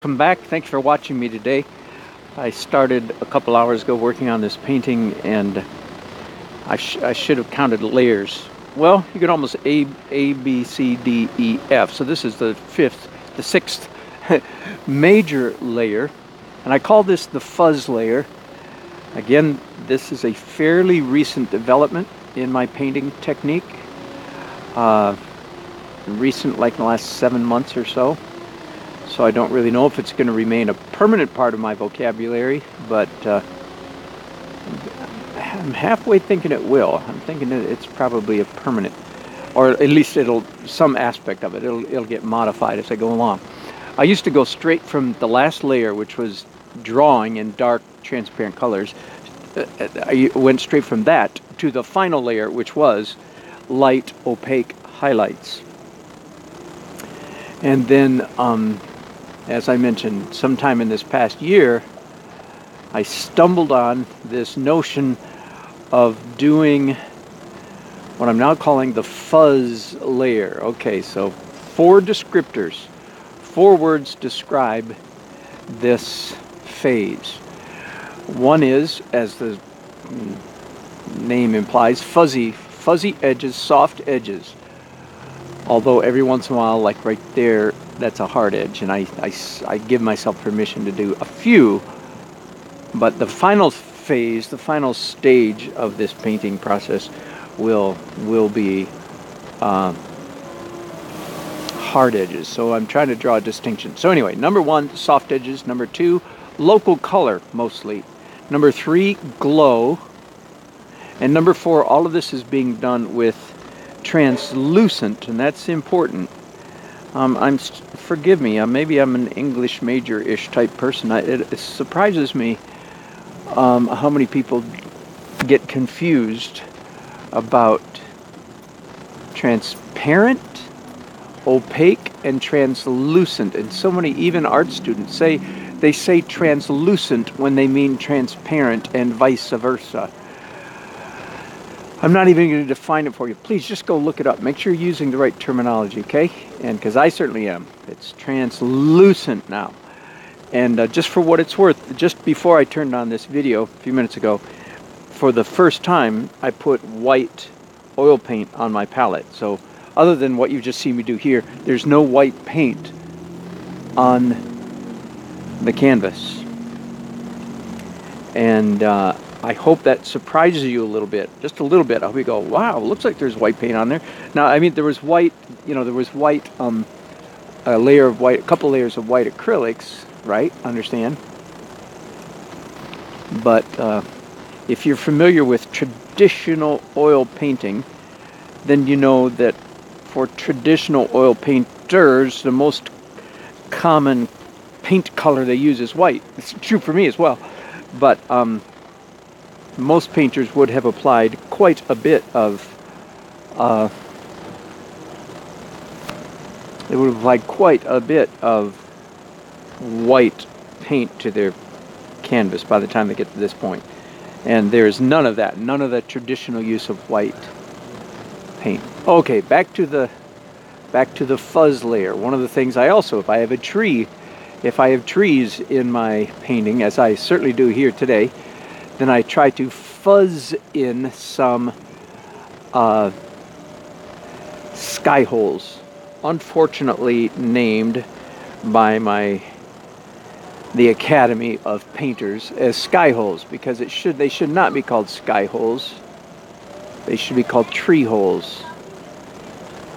Welcome back. Thanks for watching me today. I started a couple hours ago working on this painting, and I should have counted layers. Well, you could almost A, B, C, D, E, F. So this is the sixth major layer, and I call this the fuzz layer. Again, this is a fairly recent development in my painting technique. Recent, like in the last 7 months or so. So I don't really know if it's going to remain a permanent part of my vocabulary, but I'm halfway thinking it will. I'm thinking that it's probably a permanent, or at least some aspect of it'll get modified as I go along. I used to go straight from the last layer, which was drawing in dark, transparent colors. I went straight from that to the final layer, which was light, opaque highlights. And then, as I mentioned, sometime in this past year, I stumbled on this notion of doing what I'm now calling the fuzz layer. Okay, so 4 descriptors, 4 words describe this phase. One is, as the name implies, fuzzy edges, soft edges. Although every once in a while, like right there, that's a hard edge, and I give myself permission to do a few. But the final phase, the final stage of this painting process will be hard edges. So I'm trying to draw a distinction. So anyway, number 1, soft edges. Number 2, local color, mostly. Number 3, glow. And number 4, all of this is being done with translucent, and that's important. Forgive me, maybe I'm an English major-ish type person. It surprises me how many people get confused about transparent, opaque, and translucent. And so many, even art students, say translucent when they mean transparent, and vice versa. I'm not even going to define it for you. Please just go look it up. Make sure you're using the right terminology, okay? And because I certainly am. It's translucent now. And just for what it's worth, just before I turned on this video a few minutes ago, for the first time, I put white oil paint on my palette. So other than what you just see me do here, there's no white paint on the canvas. And I hope that surprises you a little bit, just a little bit. I hope you go, wow, looks like there's white paint on there. Now, I mean, there was white, a layer of white, a couple layers of white acrylics, right? Understand? But if you're familiar with traditional oil painting, then you know that for traditional oil painters, the most common paint color they use is white. It's true for me as well. But most painters would have applied quite a bit of white paint to their canvas by the time they get to this point. And there's none of that, none of the traditional use of white paint. Okay, back to the fuzz layer. One of the things if I have trees in my painting, as I certainly do here today, then I try to fuzz in some sky holes, unfortunately named by the Academy of Painters as sky holes, because they should not be called sky holes. They should be called tree holes.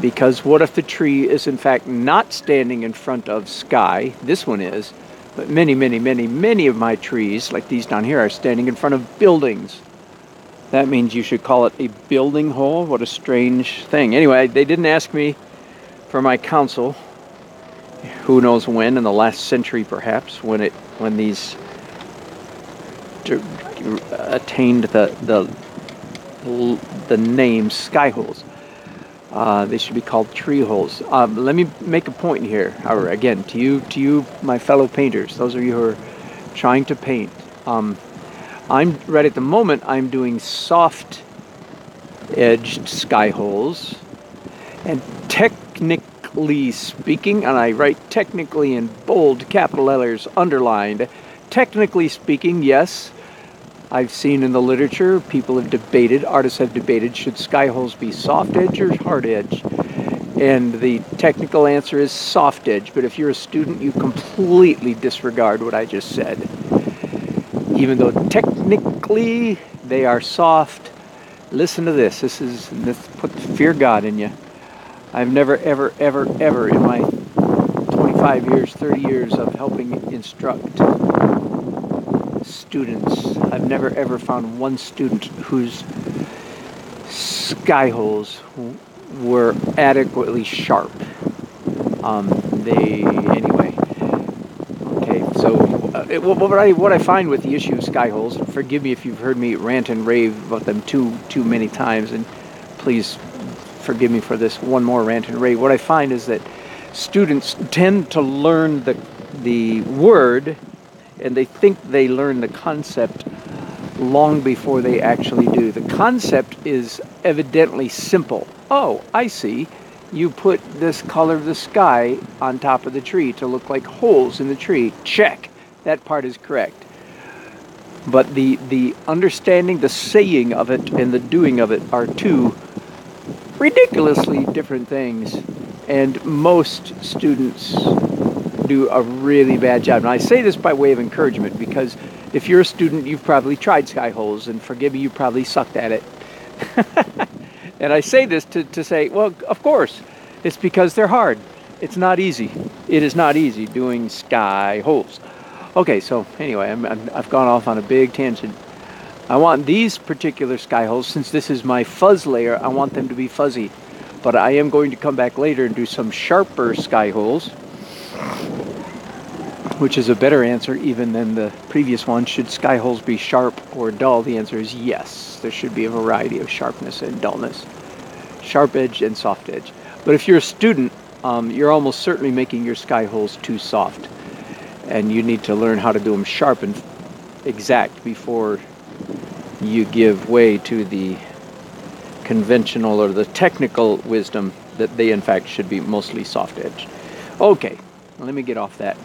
Because what if the tree is in fact not standing in front of sky? This one is. But many of my trees, like these down here, are standing in front of buildings. That means you should call it a building hole. What a strange thing. Anyway, they didn't ask me for my counsel. Who knows when, in the last century perhaps, when these attained the name sky holes. They should be called tree holes. Let me make a point here. However, again, to you, my fellow painters, those of you who are trying to paint, I'm right at the moment. I'm doing soft-edged sky holes, and technically technically speaking, and I write technically in bold capital letters underlined, technically speaking, yes, I've seen in the literature, people have debated, artists have debated, should sky holes be soft edge or hard edge? And the technical answer is soft edge, but if you're a student, you completely disregard what I just said. Even though technically they are soft, listen to this. This put fear God in you. I've never, ever, ever, ever in my 25 years, 30 years of helping instruct students, I've never, ever found one student whose sky holes were adequately sharp. Anyway. Okay, so what I find with the issue of sky holes, and forgive me if you've heard me rant and rave about them too many times, and please forgive me for this one more rant and rave. What I find is that students tend to learn the word, and they think they learn the concept long before they actually do. The concept is evidently simple. Oh, I see. You put this color of the sky on top of the tree to look like holes in the tree. Check. That part is correct. But the understanding, the saying of it, and the doing of it are two ridiculously different things. And most students do a really bad job. And I say this by way of encouragement, because if you're a student, you've probably tried sky holes, and forgive me, you probably sucked at it. And I say this to say, well, of course, it's because they're hard. It's not easy. It is not easy doing sky holes. Okay, so anyway, I've gone off on a big tangent. I want these particular sky holes, since this is my fuzz layer, I want them to be fuzzy. But I am going to come back later and do some sharper sky holes, which is a better answer even than the previous one. Should sky holes be sharp or dull? The answer is yes. There should be a variety of sharpness and dullness. Sharp edge and soft edge. But if you're a student, you're almost certainly making your sky holes too soft. And you need to learn how to do them sharp and exact before you give way to the conventional or the technical wisdom that they in fact should be mostly soft edged. Okay, let me get off that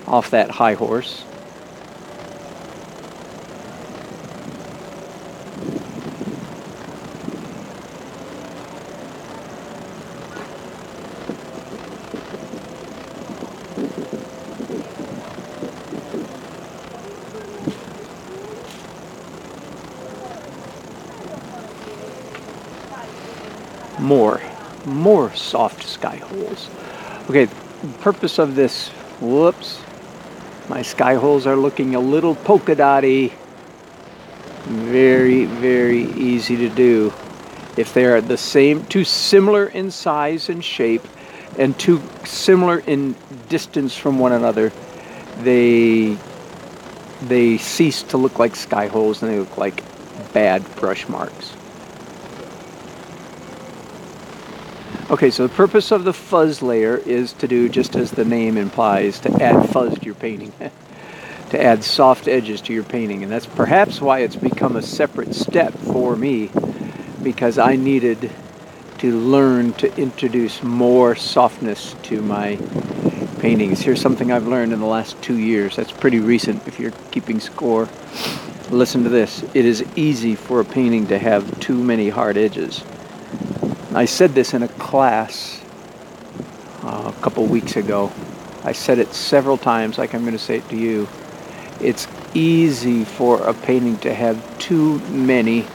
off that high horse. More soft sky holes. Okay, the purpose of this, whoops, my sky holes are looking a little polka dotty. Very, very easy to do. If they're the same, too similar in size and shape, and too similar in distance from one another, they cease to look like sky holes and they look like bad brush marks. Okay, so the purpose of the fuzz layer is to do just as the name implies, to add fuzz to your painting, to add soft edges to your painting. And that's perhaps why it's become a separate step for me, because I needed to learn to introduce more softness to my paintings. Here's something I've learned in the last 2 years. That's pretty recent if you're keeping score. Listen to this. It is easy for a painting to have too many hard edges. I said this in a class a couple weeks ago. I said it several times, like I'm going to say it to you. It's easy for a painting to have too many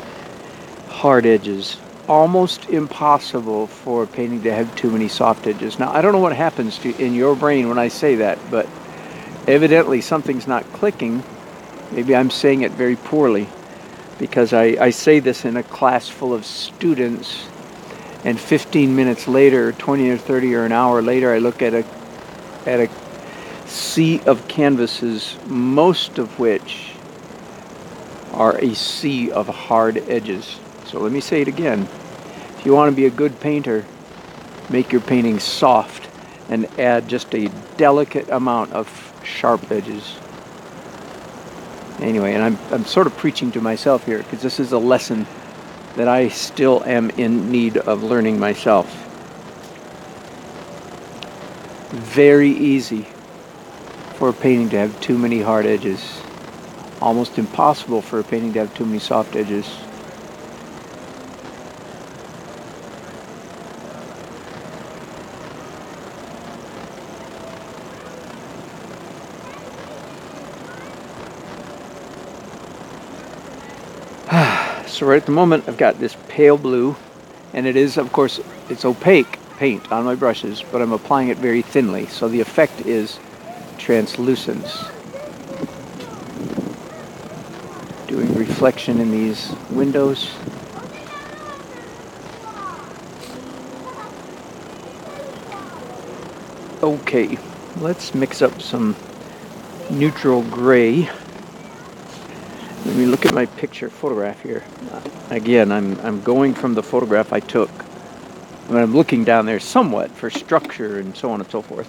hard edges. Almost impossible for a painting to have too many soft edges. Now, I don't know what happens in your brain when I say that, but evidently something's not clicking. Maybe I'm saying it very poorly, because I say this in a class full of students, and 15 minutes later, 20 or 30 or an hour later, I look at a sea of canvases, most of which are a sea of hard edges. So let me say it again. If you want to be a good painter, make your painting soft and add just a delicate amount of sharp edges. Anyway, and I'm sort of preaching to myself here, because this is a lesson that I still am in need of learning myself. Very easy for a painting to have too many hard edges. Almost impossible for a painting to have too many soft edges. So right at the moment I've got this pale blue, and it is, of course, it's opaque paint on my brushes, but I'm applying it very thinly, so the effect is translucence. Doing reflection in these windows. Okay, let's mix up some neutral gray. Let me look at my photograph here. Again, I'm going from the photograph I took. I mean, I'm looking down there somewhat for structure and so on and so forth.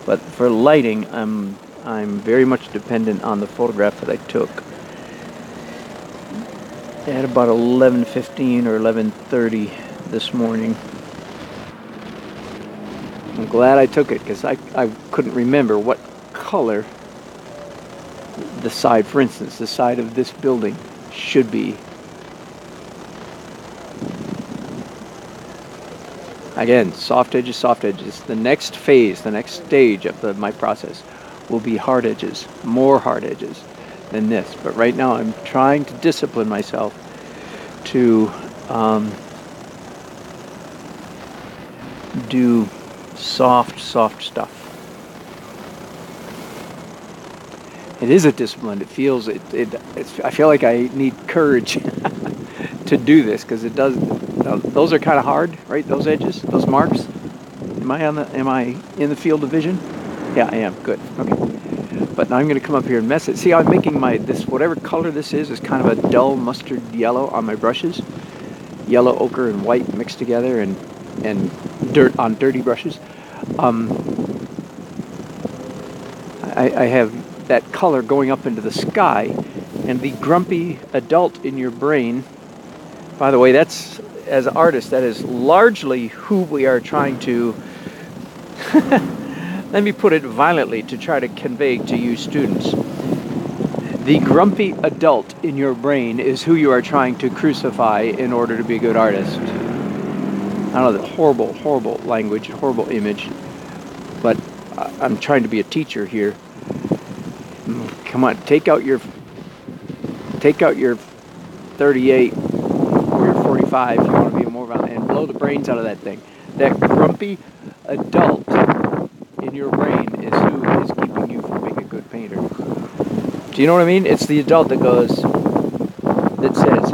But for lighting, I'm very much dependent on the photograph that I took. At about 11:15 or 11:30 this morning. I'm glad I took it because I couldn't remember what color the side, for instance, the side of this building should be. Again, soft edges, soft edges. The next phase, the next stage of my process will be hard edges, more hard edges than this. But right now I'm trying to discipline myself to do soft stuff. It is a discipline. It feels I feel like I need courage to do this because it does. Those are kind of hard, right? Those edges, those marks. Am I in the field of vision? Yeah, I am. Good. Okay. But now I'm going to come up here and mess it. See how I'm making this whatever color this is kind of a dull mustard yellow on my brushes. Yellow, ochre, and white mixed together, and dirt on dirty brushes. I have that color going up into the sky, and the grumpy adult in your brain, by the way, that's, as artists, that is largely who we are trying to let me put it violently to try to convey to you students. The grumpy adult in your brain is who you are trying to crucify in order to be a good artist. I know, the horrible language, horrible image, but I'm trying to be a teacher here. Come on, take out your 38 or your 45 if you want to be more violent, and blow the brains out of that thing. That grumpy adult in your brain is who is keeping you from being a good painter. Do you know what I mean? It's the adult that says,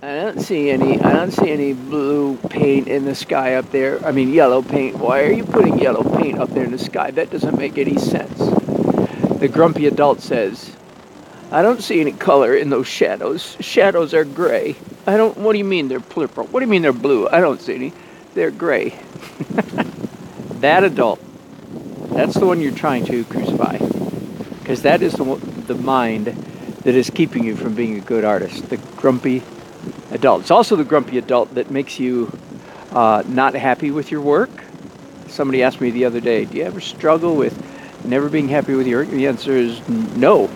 I don't see any blue paint in the sky up there. I mean, yellow paint. Why are you putting yellow paint up there in the sky? That doesn't make any sense. The grumpy adult says, I don't see any color in those shadows. Shadows are gray. What do you mean they're purple? What do you mean they're blue? I don't see any. They're gray. That adult, that's the one you're trying to crucify. Because that is the mind that is keeping you from being a good artist. The grumpy adult. It's also the grumpy adult that makes you not happy with your work. Somebody asked me the other day, do you ever struggle with never being happy with your work? The answer is no.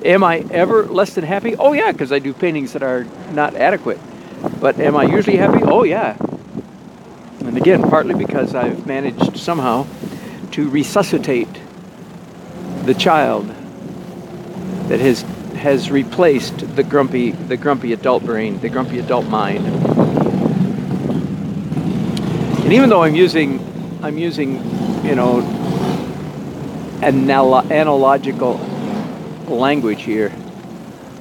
Am I ever less than happy? Oh yeah, because I do paintings that are not adequate. But am I usually happy? Oh yeah. And again, partly because I've managed somehow to resuscitate the child that has replaced the grumpy adult brain, the grumpy adult mind. And even though I'm using analogical language here,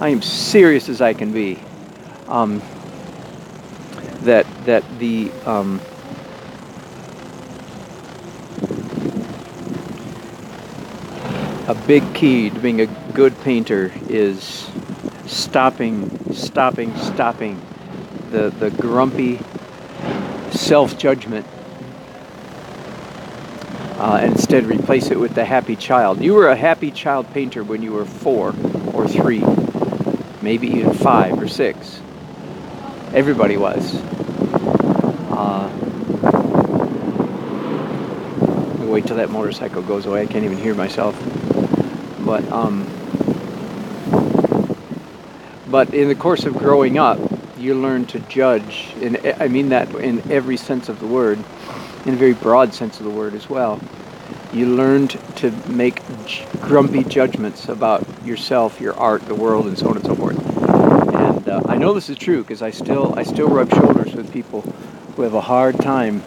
I am serious as I can be. A big key to being a good painter is stopping the grumpy self-judgment, and instead replace it with the happy child. You were a happy child painter when you were 4 or 3, maybe even 5 or 6. Everybody was. Wait till that motorcycle goes away. I can't even hear myself. But in the course of growing up, you learn to judge, and I mean that in every sense of the word, in a very broad sense of the word as well. You learned to make grumpy judgments about yourself, your art, the world, and so on and so forth. And I know this is true because I still rub shoulders with people who have a hard time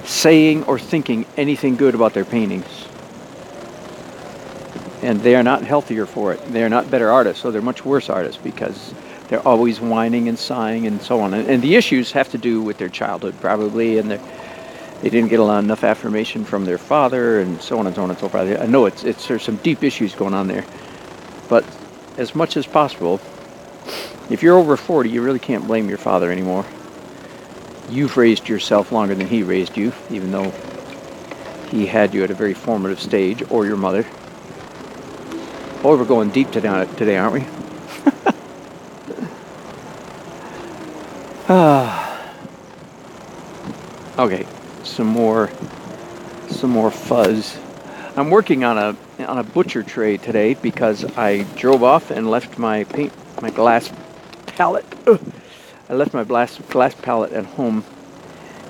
saying or thinking anything good about their paintings. And they are not healthier for it. They are not better artists, so they're much worse artists because they're always whining and sighing and so on. And the issues have to do with their childhood probably, and they didn't get enough affirmation from their father and so on and so on and so forth. I know there's some deep issues going on there. But as much as possible, if you're over 40, you really can't blame your father anymore. You've raised yourself longer than he raised you, even though he had you at a very formative stage, or your mother. Boy, we're going deep today, aren't we? Okay, some more fuzz. I'm working on a butcher tray today because I drove off and left my glass palette. I left my glass palette at home,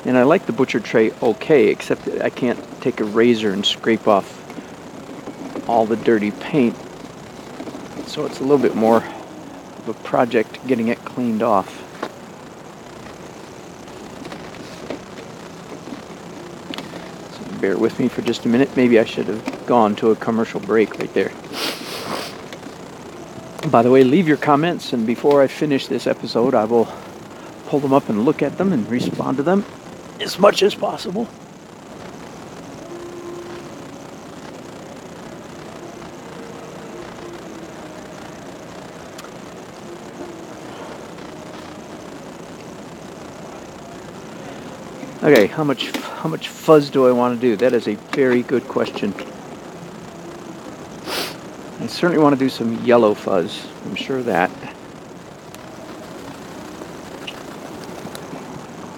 and I like the butcher tray okay, except that I can't take a razor and scrape off all the dirty paint. So it's a little bit more of a project getting it cleaned off. So bear with me for just a minute. Maybe I should have gone to a commercial break right there. By the way, leave your comments, and before I finish this episode, I will pull them up and look at them and respond to them as much as possible. Okay, how much fuzz do I want to do? That is a very good question. I certainly want to do some yellow fuzz. I'm sure of that.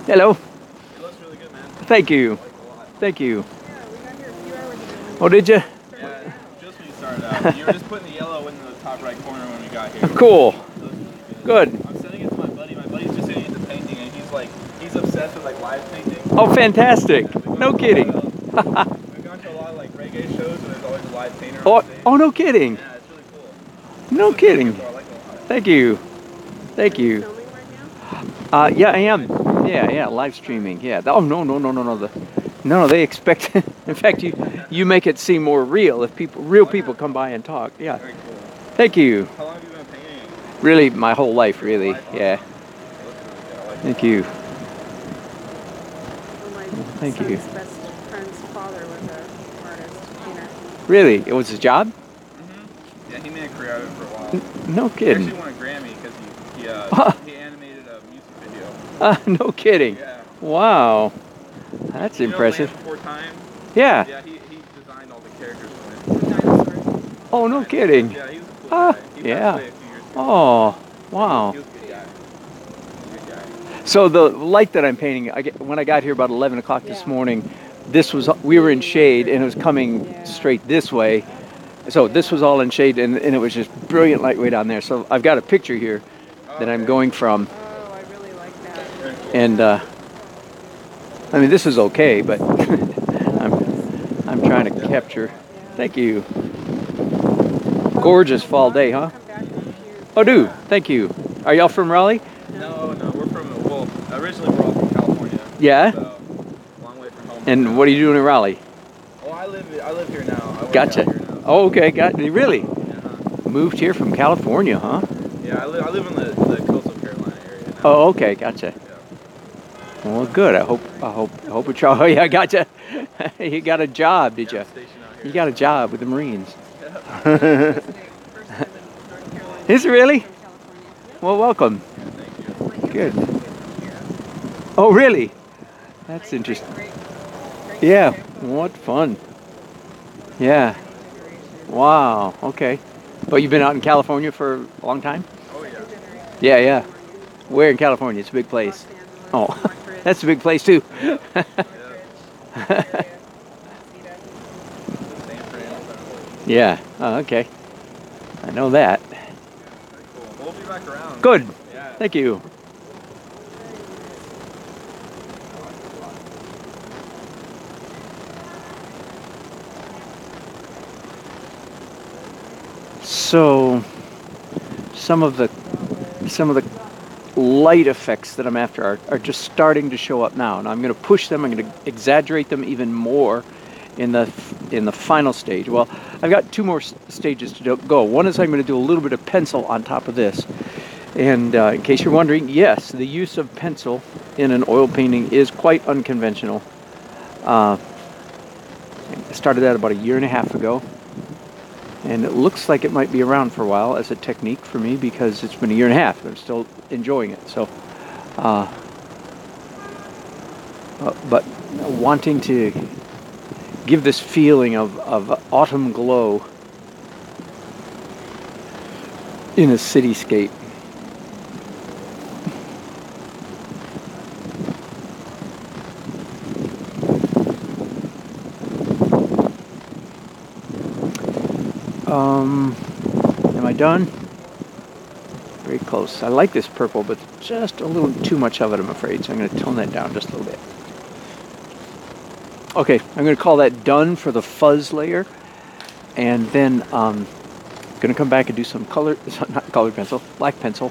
Hello. It looks really good, man. Thank you. I like it a lot. Thank you. Yeah, we got here a few hours ago. Oh, did you? Yeah, just when you started out. You were just putting the yellow in the top right corner when we got here. Cool. It looks really Good. I'm sending it to my buddy. My buddy's just getting into painting, and he's obsessed with like live painting. Oh, fantastic. Yeah, No kidding. we've gone to a lot of like reggae shows where there's always a live painter on stage. Oh, no kidding. Yeah, it's really cool. No kidding. I like it a lot. Thank you. Thank Are you you. filming right now? Yeah, I am. Yeah, live streaming. Yeah. Oh, no. No, they expect. In fact, you make it seem more real if real people come by and talk. Yeah. Very cool. Thank you. How long have you been painting? Really, my whole life, really. Yeah. It looks really good. I like it. Thank you. Well, my Thank you. son's best friend's father was an artist, painter. Really, it was his job? Yeah, he made a career out of it for a while. No He kidding. actually won a Grammy because he animated a music video. No kidding. Yeah. Wow. That's impressive. Land Before Time? Yeah. Yeah, he designed all the characters from it. Dinosaurs. Oh, no kidding. Yeah, he was a cool Ah, guy. He yeah. passed away a few years ago. Oh, wow. He was a good guy. He was a good guy. So the light that I'm painting, when I got here about 11 o'clock this morning, we were in shade and it was coming straight this way. So this was all in shade and it was just brilliant light way down there. So I've got a picture here that I'm going from. Oh, I really like that. Very cool. And I mean, this is okay, but I'm trying to capture. Thank you. Gorgeous fall day, huh? Come back with you. Oh, do. Thank you. Are y'all from Raleigh? No, we're originally we're all from California. Yeah? So, long way from home. And what are you doing in Raleigh? Oh, I live here now. I work Gotcha. out here now. Oh, okay. Got you. Really? Uh-huh. Moved here from California, huh? Yeah, I live in the coastal Carolina area now. Oh, okay. Gotcha. Yeah. Well, good. I hope it's all. Oh, yeah, gotcha. You got a job, did you? I'm stationed out here. You got a job with the Marines. First time in North Carolina. Is it really? From California. Well, welcome. Thank you. Good. Oh, really? That's interesting. Great Yeah. photo. What fun. Yeah. Wow. Okay. But you've been out in California for a long time? Oh yeah. Yeah, yeah. Where in California? It's a big place. Los Angeles, Oh, Northridge, that's a big place too. Northridge, area, Cedar. Same for him. Yeah. Oh, okay. I know that. Very cool. We'll be back around. Good. Yeah. Thank you. So some of the light effects that I'm after are just starting to show up now, and I'm going to push them. I'm going to exaggerate them even more in the final stage. Well, I've got two more stages to go. One is I'm going to do a little bit of pencil on top of this, and in case you're wondering, yes, the use of pencil in an oil painting is quite unconventional. I started that about 1.5 years ago. And it looks like it might be around for a while as a technique for me because it's been 1.5 years. I'm still enjoying it. So, but wanting to give this feeling of autumn glow in a cityscape. Am I done? Very close. I like this purple, but just a little too much of it, I'm afraid. So I'm going to tone that down just a little bit. Okay, I'm going to call that done for the fuzz layer. And then I'm going to come back and do some not colored pencil, black pencil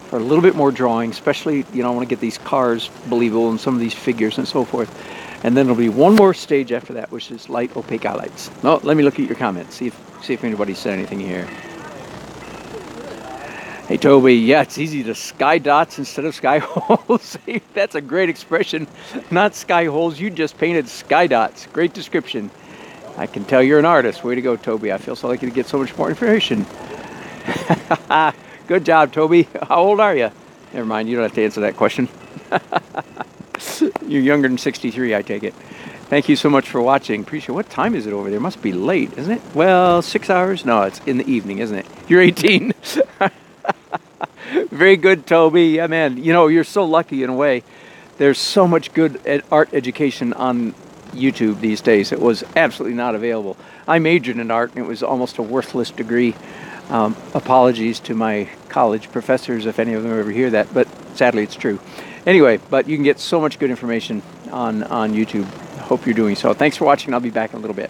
for a little bit more drawing, especially, you know, I want to get these cars believable and some of these figures and so forth. And then there'll be one more stage after that, which is light opaque highlights. No, let me look at your comments, see if anybody said anything here. Hey Toby, yeah, it's easy to sky dots instead of sky holes. That's a great expression. Not sky holes, you just painted sky dots. Great description. I can tell you're an artist. Way to go, Toby. I feel so lucky to get so much more information. Good job, Toby. How old are you? Never mind, you don't have to answer that question. You're younger than 63, I take it. Thank you so much for watching. Appreciate it. What time is it over there? It must be late, isn't it? Well, 6 hours? No, it's in the evening, isn't it? You're 18. Very good, Toby. Yeah, man. You know, you're so lucky in a way. There's so much good art education on YouTube these days. It was absolutely not available. I majored in art, and it was almost a worthless degree. Apologies to my college professors if any of them ever hear that, but sadly it's true. Anyway, but you can get so much good information on YouTube. Hope you're doing so. Thanks for watching. I'll be back in a little bit.